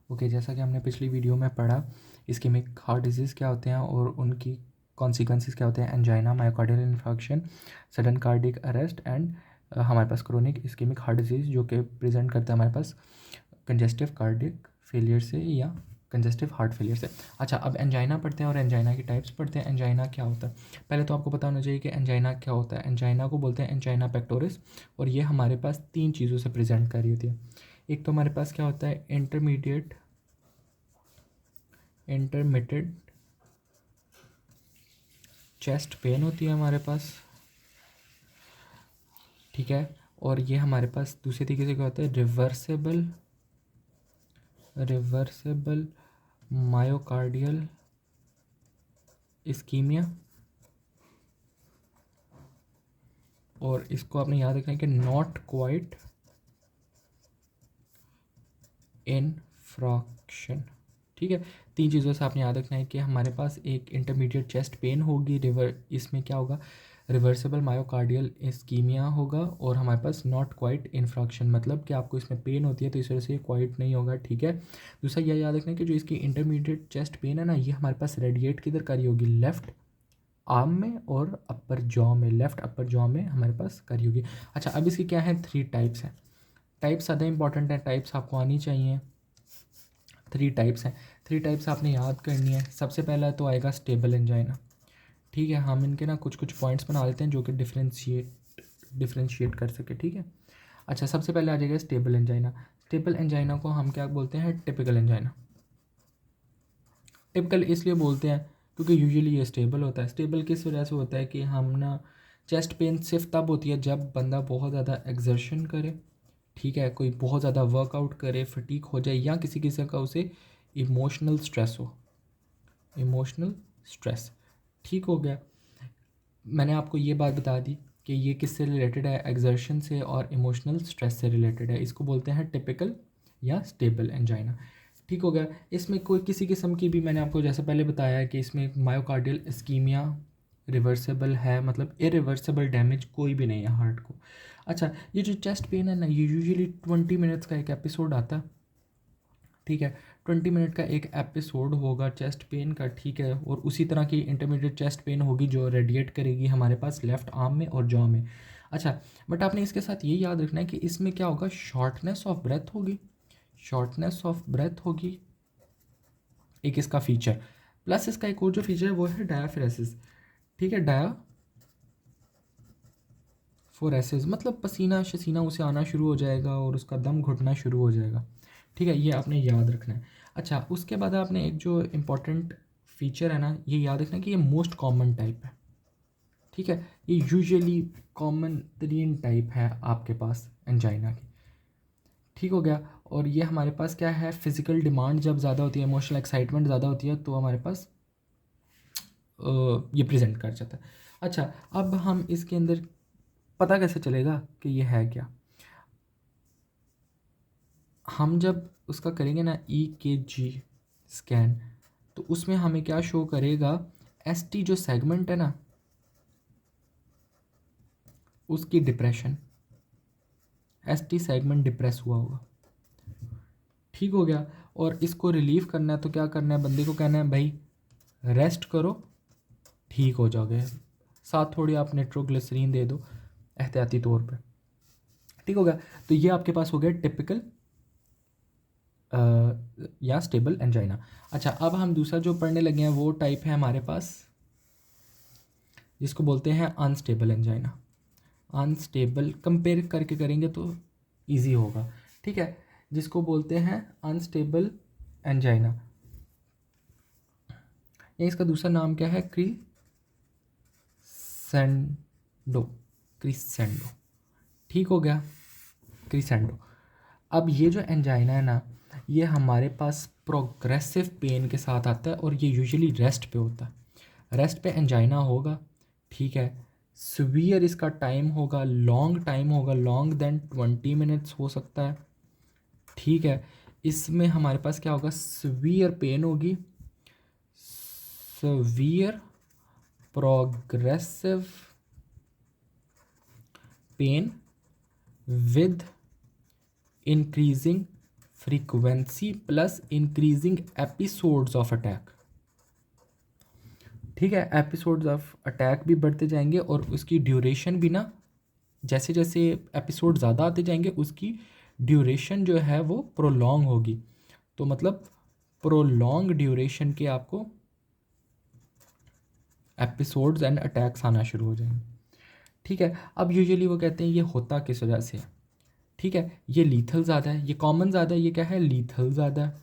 Okay, जैसा कि हमने पिछली वीडियो में पढ़ा, इस्केमिक हार्ट डिजीज़ क्या होते हैं और उनकी कॉन्सिक्वेंसेस क्या होते हैं। Angina, myocardial infarction, sudden cardiac arrest and हमारे पास क्रोनिक इस्केमिक हार्ट डिजीज़ जो कि प्रेजेंट करता है हमारे पास कंजेस्टिव कार्डिक फेलियर से या कंजेस्टिव हार्ट फेलियर से। अच्छा, अब एंजाइना पढ़ते हैं और एंजाइना की टाइप्स पढ़ते हैं। एंजाइना क्या होता है, पहले तो आपको पता होना चाहिए कि एंजाइना क्या होता है। एंजाइना को बोलते हैं एंजाइना पेक्टोरिस, और ये हमारे पास 3 चीज़ों से प्रेजेंट कर रही होती है। एक तो हमारे पास क्या होता है इंटरमिटेड चेस्ट पेन होती है हमारे पास, ठीक है। और ये हमारे पास दूसरे तरीके से क्या होता है, रिवर्सेबल मायोकार्डियल इस्कीमिया, और इसको आपने याद रखना है कि नॉट क्वाइट इन्फ्रॉक्शन, ठीक है। 3 चीज़ों से आपने याद रखना है कि हमारे पास एक इंटरमीडिएट चेस्ट पेन होगी, इसमें क्या होगा, रिवर्सिबल मायोकार्डियल इस्कीमिया होगा, और हमारे पास नॉट क्वाइट इन्फ्रॉक्शन, मतलब कि आपको इसमें पेन होती है तो इस वजह से ये क्वाइट नहीं होगा, ठीक है। दूसरा यह याद रखना है कि जो इसकी इंटरमीडिएट चेस्ट पेन है ना, ये हमारे पास रेडिएट किधर करी होगी, लेफ्ट आर्म में और अपर जॉ में, लेफ्ट अपर जॉ में हमारे पास करी होगी। अच्छा, अब इसकी क्या है, 3 टाइप्स हैं। टाइप्स ज़्यादा इंपॉर्टेंट है, टाइप्स आपको आनी चाहिए। 3 टाइप्स हैं, 3 टाइप्स आपने याद करनी है। सबसे पहला तो आएगा स्टेबल एंजाइना, ठीक है। हम इनके ना कुछ कुछ पॉइंट्स बना लेते हैं जो कि डिफ्रेंशिएट कर सके, ठीक है। अच्छा, सबसे पहले आ जाएगा स्टेबल एंजाइना। स्टेबल एंजाइना को हम क्या बोलते हैं, टिपिकल एंजाइना। टिपिकल इसलिए बोलते हैं क्योंकि यूजुअली ये स्टेबल होता है। स्टेबल किस वजह से होता है कि हम ना, चेस्ट पेन सिर्फ तब होती है जब बंदा बहुत ज़्यादा एक्सर्शन करे, ठीक है, कोई बहुत ज़्यादा वर्कआउट करे, फटीक हो जाए, या किसी किसी का उसे इमोशनल स्ट्रेस हो, इमोशनल स्ट्रेस, ठीक हो गया। मैंने आपको ये बात बता दी कि ये किससे रिलेटेड है, एक्सर्शन से और इमोशनल स्ट्रेस से रिलेटेड है। इसको बोलते हैं टिपिकल या स्टेबल एंजाइना, ठीक हो गया। इसमें कोई किसी किस्म की भी, मैंने आपको जैसे पहले बताया है कि इसमें मायोकार्डियल इस्कीमिया रिवर्सिबल है, मतलब इरिवर्सिबल डैमेज कोई भी नहीं है हार्ट को। अच्छा, ये जो चेस्ट पेन है ना, ये यूजुअली 20 मिनट्स का एक एपिसोड आता है, ठीक है। 20 मिनट का एक एपिसोड होगा चेस्ट पेन का, ठीक है। और उसी तरह की इंटरमीडिएट चेस्ट पेन होगी जो रेडिएट करेगी हमारे पास लेफ्ट आर्म में और जॉ में। अच्छा, बट आपने इसके साथ ये याद रखना है कि इसमें क्या होगा, शॉर्टनेस ऑफ ब्रेथ होगी, शॉर्टनेस ऑफ ब्रेथ होगी, एक इसका फीचर। प्लस इसका एक और जो फीचर है वो है डायाफिरेसिस, ठीक है। डायाफोरेसिस मतलब पसीना शसीना उसे आना शुरू हो जाएगा और उसका दम घुटना शुरू हो जाएगा, ठीक है। ये आपने याद रखना है। अच्छा, उसके बाद आपने एक जो इम्पॉर्टेंट फीचर है ना, ये याद रखना है कि ये मोस्ट कॉमन टाइप है, ठीक है। ये यूजुअली कॉमन 3 टाइप है आपके पास एंजाइना की, ठीक हो गया। और ये हमारे पास क्या है, फिजिकल डिमांड जब ज़्यादा होती है, इमोशनल एक्साइटमेंट ज़्यादा होती है, तो हमारे पास ये प्रेजेंट कर जाता है। अच्छा, अब हम इसके अंदर पता कैसे चलेगा कि ये है क्या, हम जब उसका करेंगे ना EKG स्कैन, तो उसमें हमें क्या शो करेगा, ST जो सेगमेंट है ना, उसकी डिप्रेशन, ST सेगमेंट डिप्रेस हुआ होगा, ठीक हो गया। और इसको रिलीव करना है तो क्या करना है, बंदे को कहना है भाई रेस्ट करो, ठीक हो जाओगे, साथ थोड़ी आप निट्रोग्लिसरीन दे दो एहतियाती तौर पे, ठीक हो गया। तो ये आपके पास हो गया टिपिकल या स्टेबल एंजाइना। अच्छा, अब हम दूसरा जो पढ़ने लगे हैं वो टाइप है हमारे पास जिसको बोलते हैं अनस्टेबल एंजाइना। अनस्टेबल कंपेयर करके करेंगे तो इजी होगा, ठीक है। जिसको बोलते हैं अनस्टेबल एंजाइना, ये इसका दूसरा नाम क्या है, क्रीसेंडो, क्रीसेंडो, ठीक हो गया, क्रीसेंडो। अब ये जो एंजाइना है ना, ये हमारे पास प्रोग्रेसिव पेन के साथ आता है और ये यूजुअली रेस्ट पे होता है, रेस्ट पे एंजाइना होगा, ठीक है। सीवियर इसका टाइम होगा, लॉन्ग टाइम होगा, लॉन्ग देन 20 मिनट्स हो सकता है, ठीक है। इसमें हमारे पास क्या होगा, सीवियर पेन होगी, severe progressive pain with increasing frequency plus increasing episodes of attack. ठीक है, एपिसोड्स ऑफ अटैक भी बढ़ते जाएंगे और उसकी ड्यूरेशन भी ना, जैसे जैसे एपिसोड ज़्यादा आते जाएंगे उसकी ड्यूरेशन जो है वो प्रोलॉन्ग होगी। तो मतलब प्रोलॉन्ग ड्यूरेशन के आपको एपिसोड्स एंड अटैक्स आना शुरू हो जाएंगे। ठीक है, अब यूजुअली वो कहते हैं ये होता किस वजह से है। ठीक है, ये लीथल ज़्यादा है, ये कॉमन ज़्यादा है, ये क्या है, लीथल ज़्यादा है,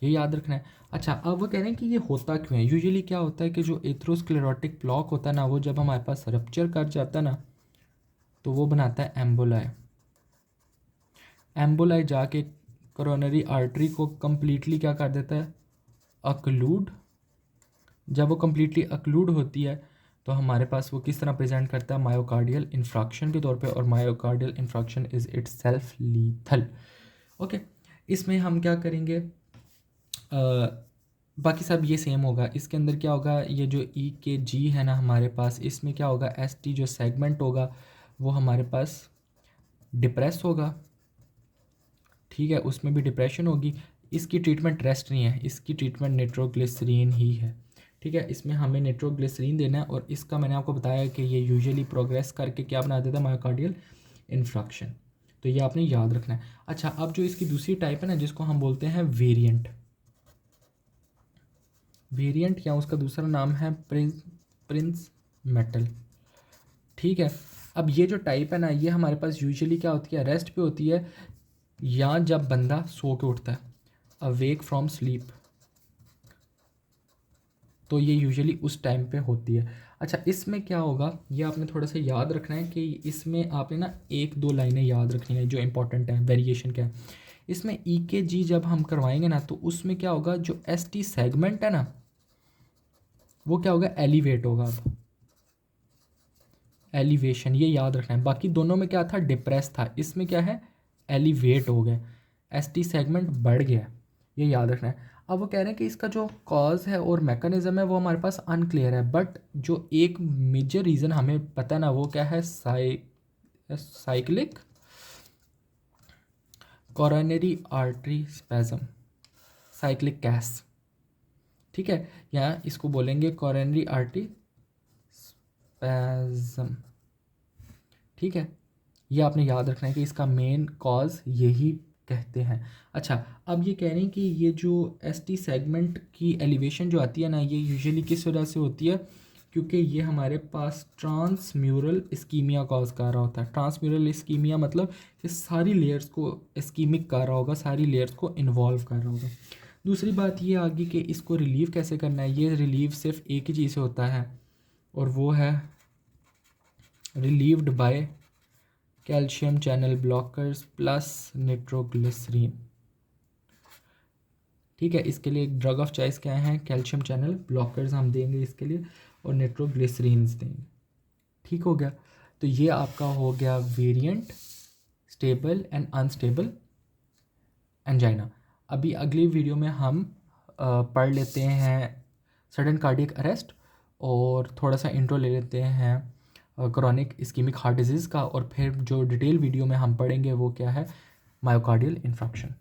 ये याद रखना है। अच्छा, अब वो कह रहे हैं कि ये होता क्यों है। यूजुअली क्या होता है कि जो एथरोस्क्लेरोटिक प्लॉक होता है ना, वो जब हमारे पास रप्चर कर जाता है ना, तो वो बनाता है एम्बोलाई। एम्बोलाई जाके कोरोनरी आर्टरी को कम्प्लीटली क्या कर देता है, अक्लूड। जब वो कम्प्लीटली अक्लूड होती है तो हमारे पास वो किस तरह प्रेजेंट करता है, मायोकार्डियल इन्फ्रैक्शन के तौर पे, और myocardial infarction is it's self lethal. Okay, इसमें हम क्या करेंगे, बाकी सब ये सेम होगा। इसके अंदर क्या होगा, ये जो ई के जी है ना हमारे पास, इसमें क्या होगा, एस टी जो सेगमेंट होगा वो हमारे पास डिप्रेस होगा। ठीक है, उसमें भी डिप्रेशन होगी। इसकी ट्रीटमेंट रेस्ट नहीं है, इसकी ट्रीटमेंट निट्रोग्लिसरीन ही है। ठीक है, इसमें हमें निट्रोग्लिसरीन देना है, और इसका मैंने आपको बताया कि ये यूजुअली प्रोग्रेस करके क्या बना देता है, मायोकार्डियल इन्फ्रैक्शन। तो ये आपने याद रखना है। अच्छा, अब जो इसकी दूसरी टाइप है ना, जिसको हम बोलते हैं वेरिएंट, वेरिएंट या उसका दूसरा नाम है प्रिंस मेटल। ठीक है, अब ये जो टाइप है ना, ये हमारे पास यूजुअली क्या होती है, रेस्ट पे होती है, या जब बंदा सो के उठता है, अवेक फ्रॉम स्लीप, तो ये यूजुअली उस टाइम पे होती है। अच्छा, इसमें क्या होगा, ये आपने थोड़ा सा याद रखना है कि इसमें आपने ना एक दो लाइनें याद रखनी है जो इंपॉर्टेंट है। वेरिएशन क्या है इसमें, ईकेजी जब हम करवाएंगे ना, तो उसमें क्या होगा, जो एसटी सेगमेंट है ना, वो क्या होगा, एलिवेट होगा। अब एलिवेशन ये याद रखना है। बाकी दोनों में क्या था, डिप्रेस था, इसमें क्या है, एलिवेट हो गया, एसटी सेगमेंट बढ़ गया, ये याद रखना है। अब वो कह रहे हैं कि इसका जो कॉज है और मैकेनिज्म है वो हमारे पास अनक्लियर है, बट जो एक मेजर रीज़न हमें पता है ना, वो क्या है, cyclic coronary artery spasm, cyclic case. ठीक है, या इसको बोलेंगे कोरोनरी आर्टरी स्पैज़म। ठीक है, ये आपने याद रखना है कि इसका मेन कॉज यही कहते हैं। अच्छा, अब ये कह रहे हैं कि ये जो एसटी सेगमेंट की एलिवेशन जो आती है ना, ये यूजुअली किस वजह से होती है, क्योंकि ये हमारे पास ट्रांसम्यूरल इस्कीमिया कॉज कर रहा होता है। ट्रांसम्यूरल इस्कीमिया मतलब कि सारी लेयर्स को इस्कीमिक कर रहा होगा, सारी लेयर्स को इन्वॉल्व कर रहा होगा। दूसरी बात ये आगे कि इसको रिलीव कैसे करना है, ये रिलीव सिर्फ एक ही चीज़ से होता है, और वो है relieved by calcium channel blockers plus nitroglycerin. ठीक है, इसके लिए ड्रग ऑफ चॉइस क्या है, कैल्शियम चैनल ब्लॉकर्स हम देंगे इसके लिए, और निट्रोग्लिसरीन्स देंगे। ठीक हो गया, तो ये आपका हो गया variant, stable and unstable angina. अभी अगली वीडियो में हम पढ़ लेते हैं सडन कार्डियक अरेस्ट, और थोड़ा सा इंट्रो ले लेते हैं क्रॉनिक इस्कीमिक हार्ट डिजीज़ का, और फिर जो डिटेल वीडियो में हम पढ़ेंगे वो क्या है, मायोकार्डियल इन्फ्रैक्शन।